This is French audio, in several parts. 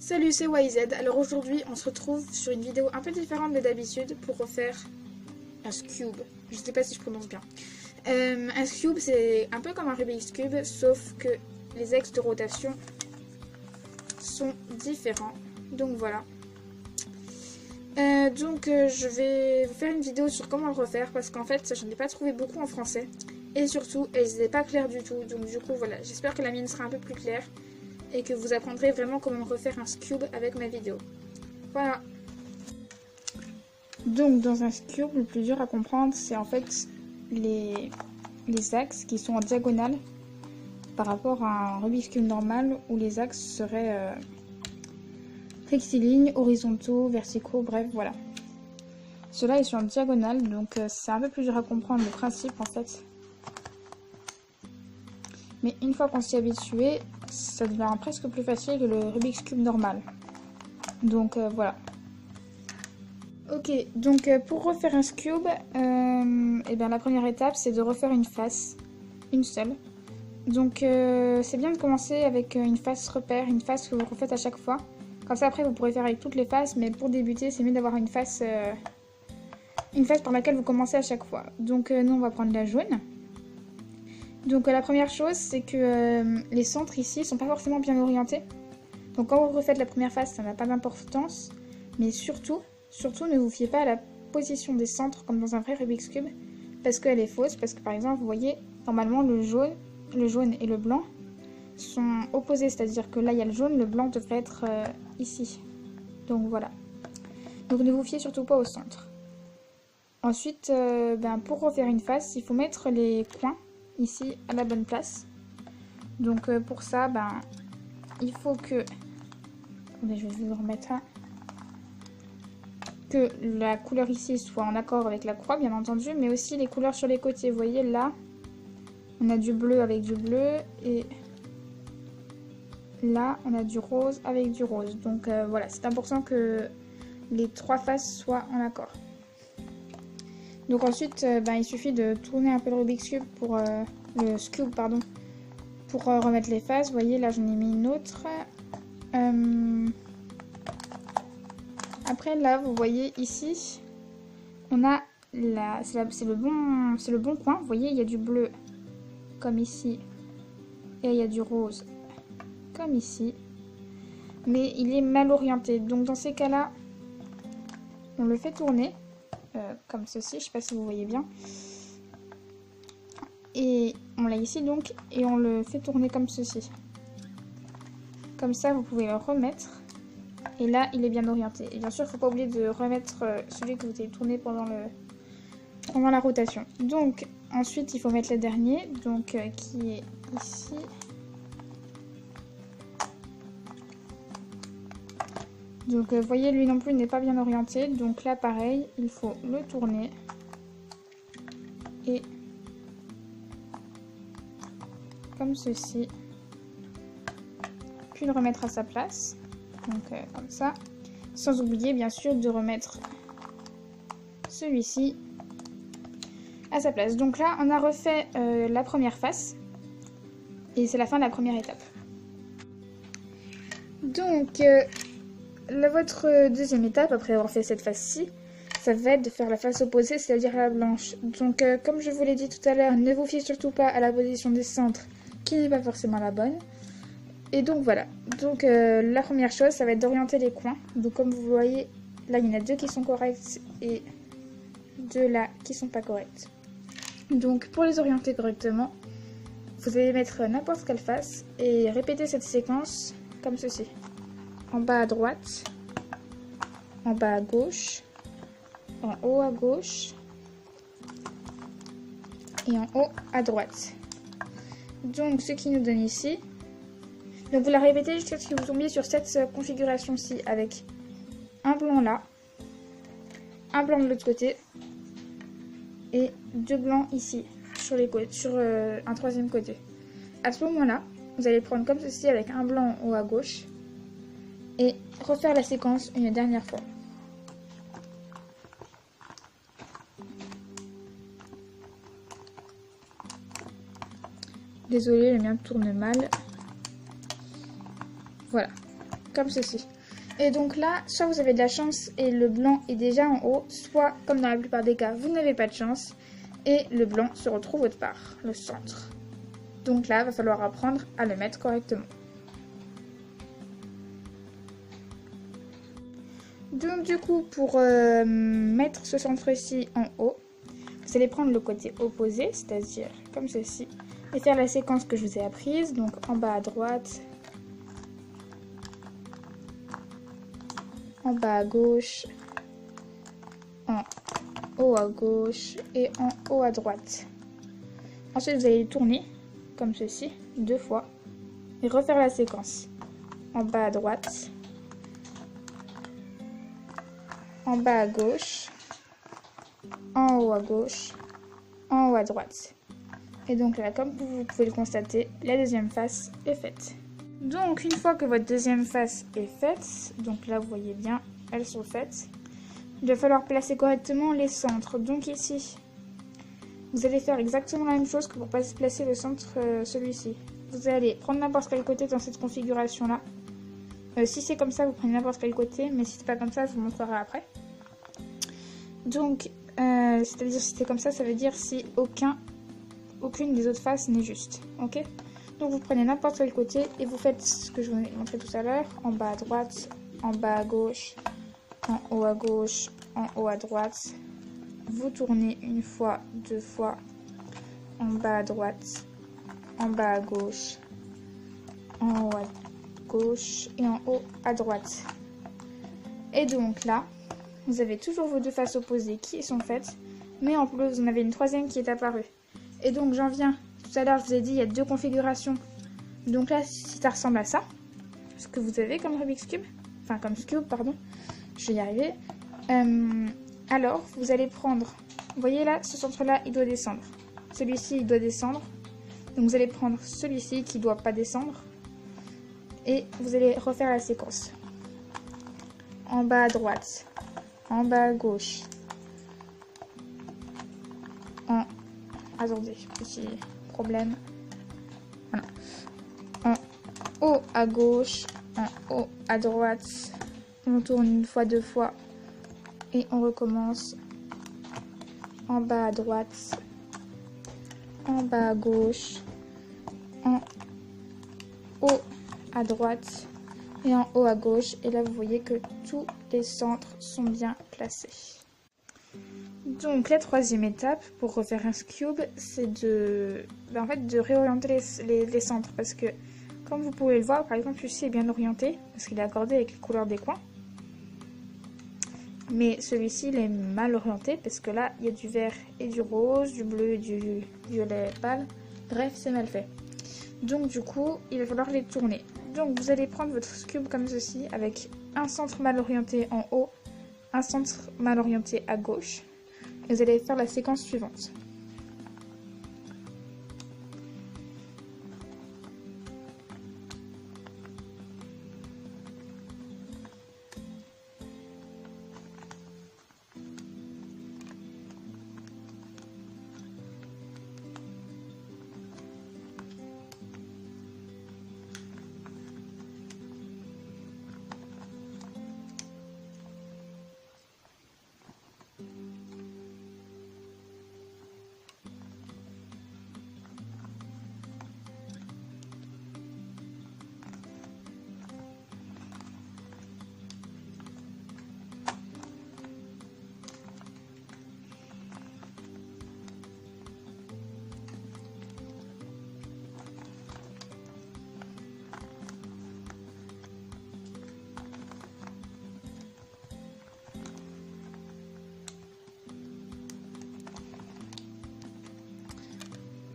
Salut, c'est YZ. Alors aujourd'hui, on se retrouve sur une vidéo un peu différente de d'habitude pour refaire un cube. Je sais pas si je prononce bien. Un cube, c'est un peu comme un Rubik's Cube, sauf que les axes de rotation sont différents. Donc voilà. Je vais vous faire une vidéo sur comment le refaire parce qu'en fait, j'en ai pas trouvé beaucoup en français. Et surtout, elles n'étaient pas claires du tout. Donc du coup, voilà. J'espère que la mienne sera un peu plus claire et que vous apprendrez vraiment comment refaire un cube avec ma vidéo. Voilà. Donc dans un cube, le plus dur à comprendre, c'est en fait les axes qui sont en diagonale par rapport à un Rubik's Cube normal où les axes seraient rectilignes, horizontaux, verticaux, bref, voilà. Ceux-là, ils sont en diagonale, donc c'est un peu plus dur à comprendre le principe en fait. Mais une fois qu'on s'y est habitué, ça devient presque plus facile que le Rubik's Cube normal. Donc voilà. Ok, donc pour refaire un cube, la première étape c'est de refaire une face, une seule. Donc c'est bien de commencer avec une face repère, une face que vous refaites à chaque fois. Comme ça après vous pourrez faire avec toutes les faces, mais pour débuter c'est mieux d'avoir une face par laquelle vous commencez à chaque fois. Donc nous on va prendre la jaune. Donc la première chose c'est que les centres ici sont pas forcément bien orientés. Donc quand vous refaites la première face ça n'a pas d'importance, mais surtout ne vous fiez pas à la position des centres comme dans un vrai Rubik's Cube parce qu'elle est fausse, parce que par exemple vous voyez normalement le jaune et le blanc sont opposés, c'est-à-dire que là il y a le jaune, le blanc devrait être ici. Donc voilà. Donc ne vous fiez surtout pas au centre. Ensuite, pour refaire une face, il faut mettre les coins ici à la bonne place. Donc pour ça, il faut que... Attendez, je vais vous remettre ça. Que la couleur ici soit en accord avec la croix, bien entendu, mais aussi les couleurs sur les côtés. Vous voyez là, on a du bleu avec du bleu et là, on a du rose avec du rose. Donc voilà, c'est important que les trois faces soient en accord. Donc ensuite, il suffit de tourner un peu le Rubik's Cube pour pour remettre les faces. Vous voyez, là, j'en ai mis une autre. Après, là, vous voyez ici, on a c'est le bon coin. Vous voyez, il y a du bleu comme ici et il y a du rose comme ici, mais il est mal orienté. Donc dans ces cas-là, on le fait tourner comme ceci. Je sais pas si vous voyez bien. Et on l'a ici donc, et on le fait tourner comme ceci. Comme ça, vous pouvez le remettre. Et là, il est bien orienté. Et bien sûr, il ne faut pas oublier de remettre celui que vous avez tourné pendant la rotation. Donc, ensuite, il faut mettre le dernier, donc qui est ici. Donc, vous voyez, lui non plus n'est pas bien orienté. Donc là, pareil, il faut le tourner. Et comme ceci. Puis le remettre à sa place. Donc comme ça. Sans oublier, bien sûr, de remettre celui-ci à sa place. Donc là, on a refait la première face. Et c'est la fin de la première étape. Donc, votre deuxième étape, après avoir fait cette face-ci, ça va être de faire la face opposée, c'est-à-dire la blanche. Donc, comme je vous l'ai dit tout à l'heure, ne vous fiez surtout pas à la position des centres, qui n'est pas forcément la bonne. Et donc voilà. Donc, la première chose, ça va être d'orienter les coins. Donc, comme vous voyez, là, il y en a deux qui sont corrects et deux là qui sont pas corrects. Donc, pour les orienter correctement, vous allez mettre n'importe quelle face et répéter cette séquence comme ceci. En bas à droite, en bas à gauche, en haut à gauche et en haut à droite. Donc ce qui nous donne ici, donc vous la répétez jusqu'à ce que vous tombiez sur cette configuration-ci avec un blanc là, un blanc de l'autre côté et deux blancs ici sur les côtés, sur un troisième côté. À ce moment-là, vous allez prendre comme ceci avec un blanc en haut à gauche et refaire la séquence une dernière fois. Désolée, le mien tourne mal. Voilà. comme ceci. Et donc là, soit vous avez de la chance et le blanc est déjà en haut, soit, comme dans la plupart des cas, vous n'avez pas de chance et le blanc se retrouve autre part, le centre. Donc là, il va falloir apprendre à le mettre correctement. Donc du coup, pour mettre ce centre-ci en haut, vous allez prendre le côté opposé, c'est-à-dire comme ceci, et faire la séquence que je vous ai apprise, donc en bas à droite, en bas à gauche, en haut à gauche et en haut à droite. Ensuite, vous allez tourner comme ceci 2 fois et refaire la séquence. En bas à droite, en bas à gauche, en haut à gauche, en haut à droite. Et donc là, comme vous pouvez le constater, la deuxième face est faite. Donc une fois que votre deuxième face est faite, donc là vous voyez bien, elles sont faites, il va falloir placer correctement les centres. Donc ici, vous allez faire exactement la même chose que pour placer le centre, celui-ci. Vous allez prendre n'importe quel côté dans cette configuration-là. Si c'est comme ça, vous prenez n'importe quel côté, mais si c'est pas comme ça, je vous montrerai après. Donc, c'est-à-dire si c'est comme ça, ça veut dire si aucune des autres faces n'est juste. Ok? Donc vous prenez n'importe quel côté et vous faites ce que je vous ai montré tout à l'heure, en bas à droite, en bas à gauche, en haut à gauche, en haut à droite. Vous tournez une fois, 2 fois, en bas à droite, en bas à gauche, en haut à gauche et en haut à droite. Et donc là, vous avez toujours vos 2 faces opposées qui sont faites, mais en plus vous en avez une troisième qui est apparue. Et donc j'en viens, tout à l'heure je vous ai dit il y a 2 configurations. Donc là, si ça ressemble à ça, ce que vous avez comme Rubik's Cube, enfin comme cube, pardon, je vais y arriver. Alors, vous allez prendre, vous voyez là, ce centre-là, il doit descendre. Celui-ci, il doit descendre. Donc vous allez prendre celui-ci qui ne doit pas descendre. Et vous allez refaire la séquence. En bas à droite, en bas à gauche. Attendez, petit problème. Voilà. En haut à gauche, en haut à droite. On tourne une fois, 2 fois. Et on recommence. En bas à droite, en bas à gauche, en haut à droite et en haut à gauche. Et là, vous voyez que tous les centres sont bien placés. Donc, la troisième étape pour refaire un cube, c'est de réorienter les centres. Parce que, comme vous pouvez le voir, par exemple, celui-ci est bien orienté parce qu'il est accordé avec les couleurs des coins. Mais celui-ci, il est mal orienté parce que là, il y a du vert et du rose, du bleu et du violet pâle. Bref, c'est mal fait. Donc du coup, il va falloir les tourner. Donc vous allez prendre votre cube comme ceci, avec un centre mal orienté en haut, un centre mal orienté à gauche. Et vous allez faire la séquence suivante.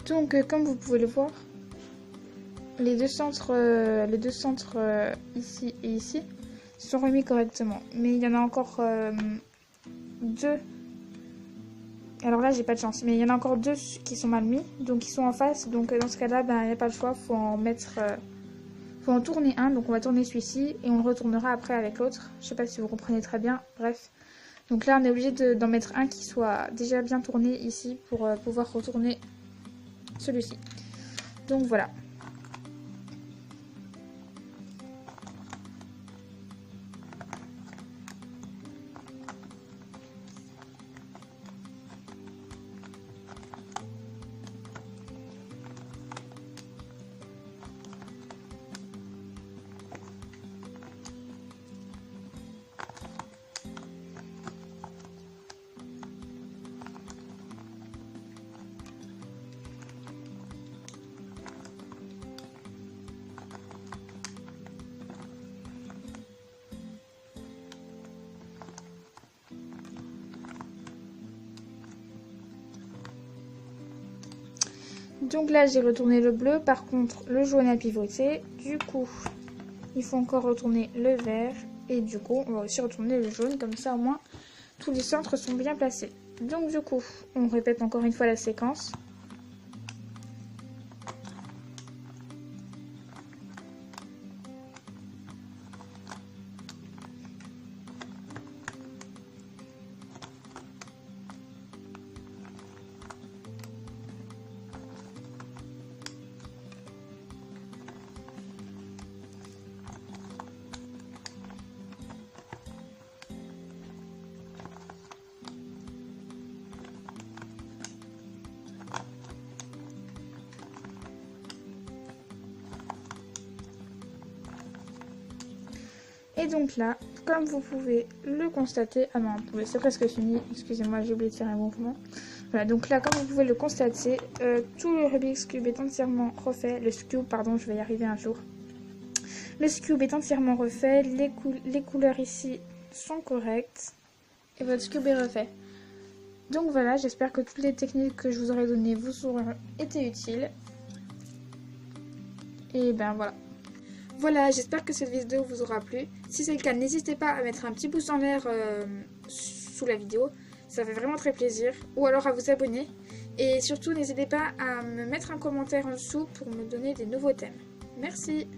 Donc, comme vous pouvez le voir, les deux centres ici et ici sont remis correctement. Mais il y en a encore 2. Alors là, j'ai pas de chance. Mais il y en a encore 2 qui sont mal mis. Donc, ils sont en face. Donc, dans ce cas-là, il n'y a pas le choix. Faut en tourner un. Donc, on va tourner celui-ci. Et on le retournera après avec l'autre. Je sais pas si vous comprenez très bien. Bref. Donc là, on est obligé d'en mettre un qui soit déjà bien tourné ici pour pouvoir retourner celui-ci. Donc voilà. Donc là j'ai retourné le bleu, par contre le jaune a pivoté, du coup il faut encore retourner le vert et du coup on va aussi retourner le jaune, comme ça au moins tous les centres sont bien placés. Donc du coup on répète encore une fois la séquence. Et donc là, comme vous pouvez le constater, ah non, c'est presque fini, excusez-moi, j'ai oublié de faire un mouvement. Voilà, donc là, comme vous pouvez le constater, tout le Rubik's Cube est entièrement refait, le cube, pardon, je vais y arriver un jour. Le cube est entièrement refait, les couleurs ici sont correctes, et votre cube est refait. Donc voilà, j'espère que toutes les techniques que je vous aurai données vous auront été utiles. Et ben voilà. Voilà, j'espère que cette vidéo vous aura plu. Si c'est le cas, n'hésitez pas à mettre un petit pouce en l'air sous la vidéo. Ça fait vraiment très plaisir. Ou alors à vous abonner. Et surtout, n'hésitez pas à me mettre un commentaire en dessous pour me donner des nouveaux thèmes. Merci!